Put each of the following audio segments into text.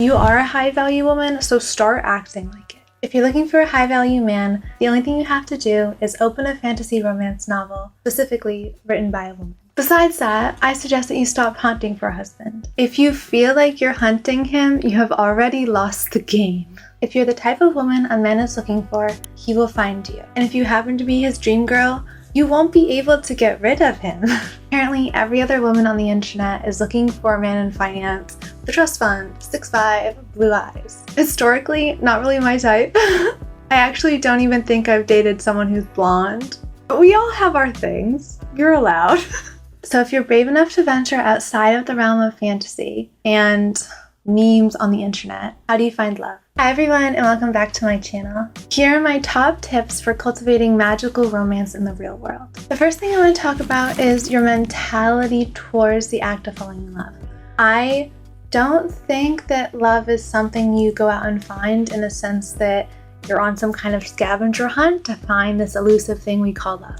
You are a high value woman, so start acting like it. If you're looking for a high value man, the only thing you have to do is open a fantasy romance novel, specifically written by a woman. Besides that, I suggest that you stop hunting for a husband. If you feel like you're hunting him, you have already lost the game. If you're the type of woman a man is looking for, he will find you. And if you happen to be his dream girl, you won't be able to get rid of him. Apparently, every other woman on the internet is looking for a man in finance, the trust fund, 6'5", blue eyes. Historically, not really my type. I actually don't even think I've dated someone who's blonde. But we all have our things. You're allowed. So if you're brave enough to venture outside of the realm of fantasy and memes on the internet, how do you find love? Hi everyone, and welcome back to my channel. Here are my top tips for cultivating magical romance in the real world. The first thing I want to talk about is your mentality towards the act of falling in love. I don't think that love is something you go out and find in the sense that you're on some kind of scavenger hunt to find this elusive thing we call love.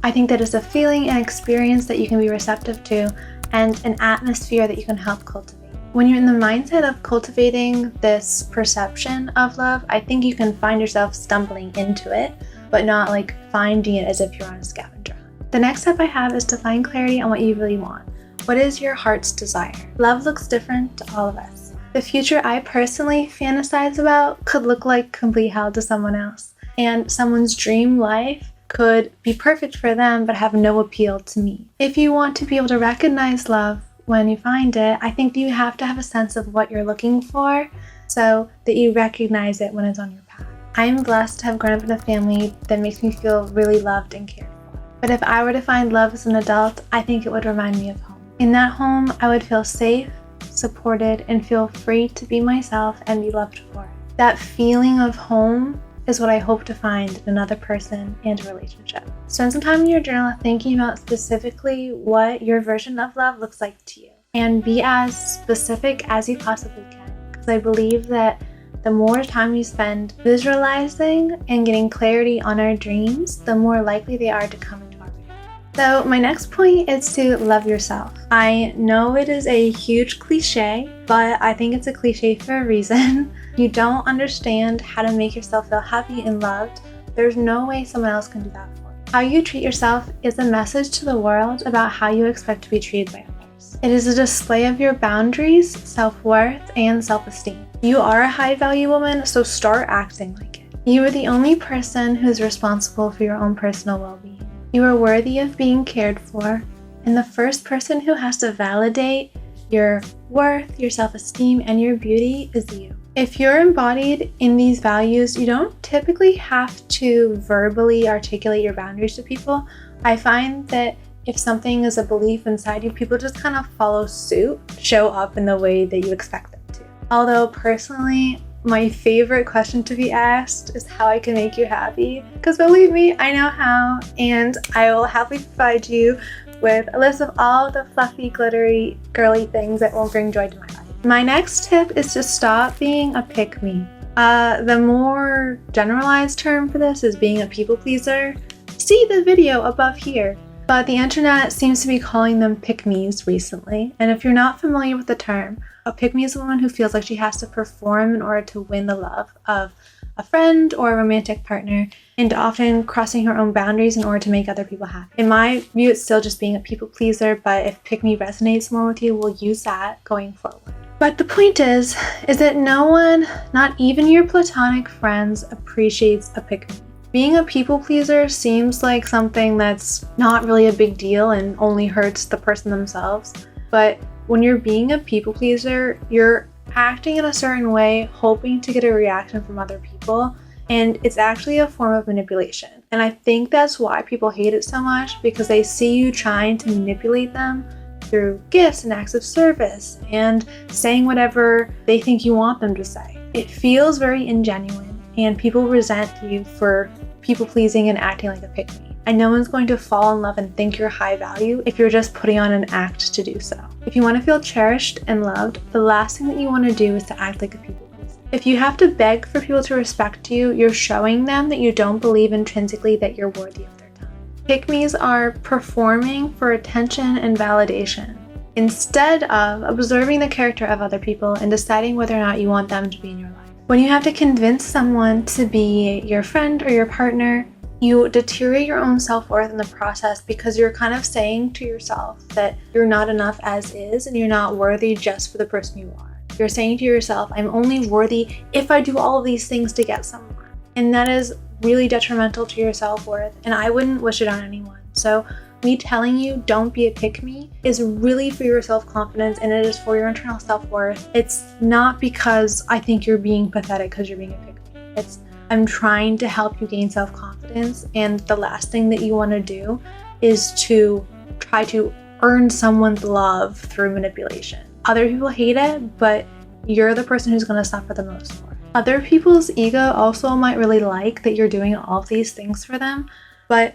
I think that it's a feeling and experience that you can be receptive to and an atmosphere that you can help cultivate. When you're in the mindset of cultivating this perception of love, I think you can find yourself stumbling into it, but not like finding it as if you're on a scavenger hunt. The next step I have is to find clarity on what you really want. What is your heart's desire? Love looks different to all of us. The future I personally fantasize about could look like complete hell to someone else, and someone's dream life could be perfect for them but have no appeal to me. If you want to be able to recognize love when you find it, I think you have to have a sense of what you're looking for so that you recognize it when it's on your path. I'm blessed to have grown up in a family that makes me feel really loved and cared for. But if I were to find love as an adult, I think it would remind me of home. In that home, I would feel safe, supported, and feel free to be myself and be loved for it. That feeling of home is what I hope to find in another person and a relationship. Spend some time in your journal thinking about specifically what your version of love looks like to you. And be as specific as you possibly can. Because I believe that the more time we spend visualizing and getting clarity on our dreams, the more likely they are to come into our reality. So my next point is to love yourself. I know it is a huge cliche, but I think it's a cliche for a reason. You don't understand how to make yourself feel happy and loved, there's no way someone else can do that for you. How you treat yourself is a message to the world about how you expect to be treated by others. It is a display of your boundaries, self-worth, and self-esteem. You are a high-value woman, so start acting like it. You are the only person who is responsible for your own personal well-being. You are worthy of being cared for, and the first person who has to validate your worth, your self-esteem, and your beauty is you. If you're embodied in these values, you don't typically have to verbally articulate your boundaries to people. I find that if something is a belief inside you, people just kind of follow suit, show up in the way that you expect them to. Although personally, my favorite question to be asked is how I can make you happy. Because believe me, I know how, and I will happily provide you with a list of all the fluffy, glittery, girly things that will bring joy to my life. My next tip is to stop being a pikme. The more generalized term for this is being a people pleaser. See the video above here. But the internet seems to be calling them pikmes recently. And if you're not familiar with the term, a pikme is a woman who feels like she has to perform in order to win the love of a friend or a romantic partner, and often crossing her own boundaries in order to make other people happy. In my view, it's still just being a people pleaser, but if pikme resonates more with you, we'll use that going forward. But the point is that no one, not even your platonic friends, appreciates a pikme. Being a people pleaser seems like something that's not really a big deal and only hurts the person themselves. But when you're being a people pleaser, you're acting in a certain way, hoping to get a reaction from other people, and it's actually a form of manipulation. And I think that's why people hate it so much, because they see you trying to manipulate them through gifts and acts of service and saying whatever they think you want them to say. It feels very ingenuine, and people resent you for people pleasing and acting like a pikme. And no one's going to fall in love and think you're high value if you're just putting on an act to do so. If you want to feel cherished and loved, the last thing that you want to do is to act like a people pleaser. If you have to beg for people to respect you, you're showing them that you don't believe intrinsically that you're worthy of their time. Pikmes are performing for attention and validation. instead of observing the character of other people and deciding whether or not you want them to be in your life. When you have to convince someone to be your friend or your partner, you deteriorate your own self-worth in the process because you're kind of saying to yourself that you're not enough as is and you're not worthy just for the person you are. You're saying to yourself, I'm only worthy if I do all of these things to get someone. And that is really detrimental to your self-worth, and I wouldn't wish it on anyone. So me telling you don't be a pick-me is really for your self-confidence, and it is for your internal self-worth. It's not because I think you're being pathetic because you're being a pick-me. I'm trying to help you gain self-confidence, and the last thing that you want to do is to try to earn someone's love through manipulation. Other people hate it, but you're the person who's going to suffer the most for it. Other people's ego also might really like that you're doing all of these things for them, but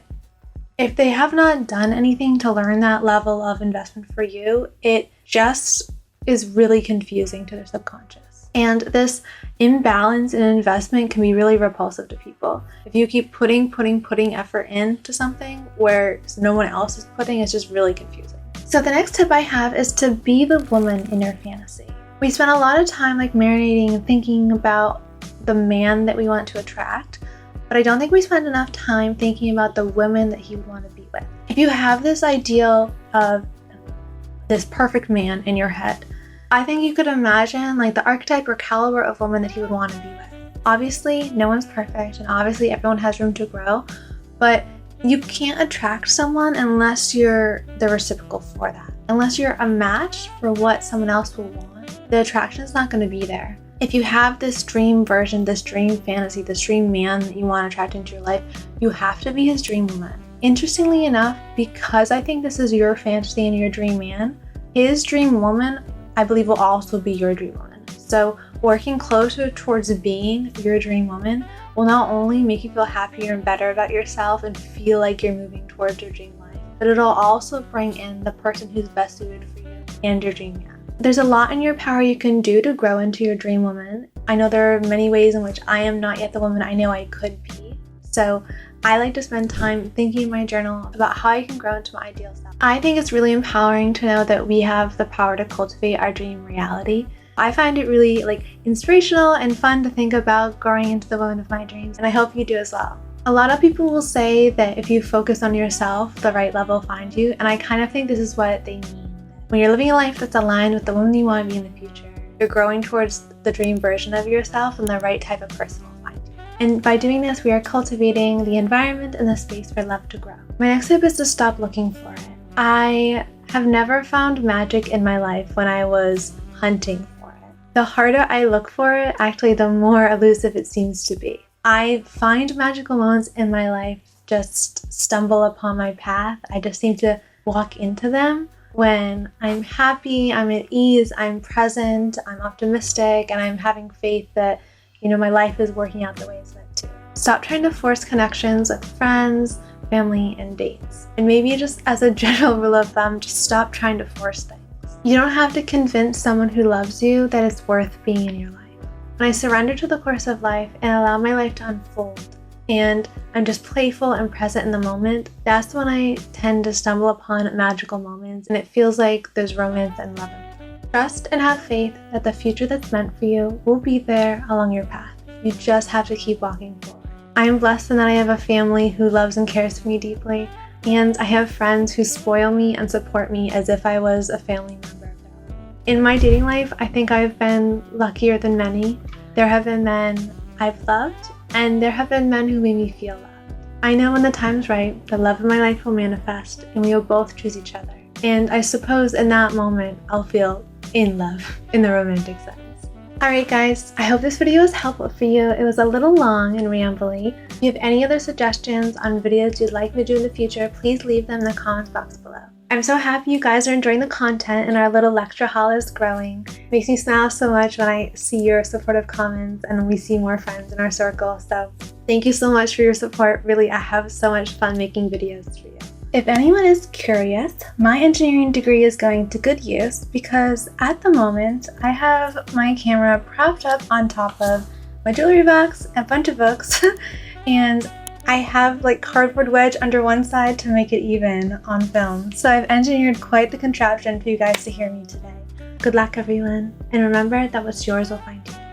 if they have not done anything to learn that level of investment for you, it just is really confusing to their subconscious. And this imbalance in investment can be really repulsive to people. If you keep putting effort into something where no one else is putting, it's just really confusing. So the next tip I have is to be the woman in your fantasy. We spend a lot of time marinating and thinking about the man that we want to attract, but I don't think we spend enough time thinking about the women that he would want to be with. If you have this ideal of this perfect man in your head, I think you could imagine the archetype or caliber of woman that he would want to be with. Obviously, no one's perfect, and obviously everyone has room to grow, but you can't attract someone unless you're the reciprocal for that. Unless you're a match for what someone else will want, the attraction is not going to be there. If you have this dream version, this dream fantasy, this dream man that you want to attract into your life, you have to be his dream woman. Interestingly enough, because I think this is your fantasy and your dream man, his dream woman, I believe, will also be your dream woman. So working closer towards being your dream woman will not only make you feel happier and better about yourself and feel like you're moving towards your dream life, but it'll also bring in the person who's best suited for you and your dream man. There's a lot in your power you can do to grow into your dream woman. I know there are many ways in which I am not yet the woman I know I could be. So I like to spend time thinking in my journal about how I can grow into my ideal self. I think it's really empowering to know that we have the power to cultivate our dream reality. I find it really inspirational and fun to think about growing into the woman of my dreams, and I hope you do as well. A lot of people will say that if you focus on yourself, the right love will find you, and I kind of think this is what they mean. When you're living a life that's aligned with the woman you want to be in the future, you're growing towards the dream version of yourself, and the right type of person will find you. And by doing this, we are cultivating the environment and the space for love to grow. My next tip is to stop looking for it. I have never found magic in my life when I was hunting for it. The harder I look for it, actually, the more elusive it seems to be. I find magical moments in my life just stumble upon my path. I just seem to walk into them when I'm happy, I'm at ease, I'm present, I'm optimistic, and I'm having faith that, my life is working out the way it's meant to. Stop trying to force connections with friends, family, and dates. And maybe just as a general rule of thumb, just stop trying to force things. You don't have to convince someone who loves you that it's worth being in your life. When I surrender to the course of life and allow my life to unfold, and I'm just playful and present in the moment, that's when I tend to stumble upon magical moments, and it feels like there's romance and love in it. Trust and have faith that the future that's meant for you will be there along your path. You just have to keep walking forward. I am blessed in that I have a family who loves and cares for me deeply, and I have friends who spoil me and support me as if I was a family member of their own. In my dating life, I think I've been luckier than many. There have been men I've loved, and there have been men who made me feel loved. I know when the time's right, the love of my life will manifest, and we will both choose each other. And I suppose in that moment, I'll feel in love in the romantic sense. Alright guys, I hope this video was helpful for you. It was a little long and rambly. If you have any other suggestions on videos you'd like me to do in the future, please leave them in the comments box below. I'm so happy you guys are enjoying the content and our little lecture hall is growing. It makes me smile so much when I see your supportive comments and we see more friends in our circle. So thank you so much for your support. Really, I have so much fun making videos for you. If anyone is curious, my engineering degree is going to good use because at the moment I have my camera propped up on top of my jewelry box, a bunch of books, and I have like cardboard wedge under one side to make it even on film. So I've engineered quite the contraption for you guys to hear me today. Good luck everyone, and remember that what's yours will find you.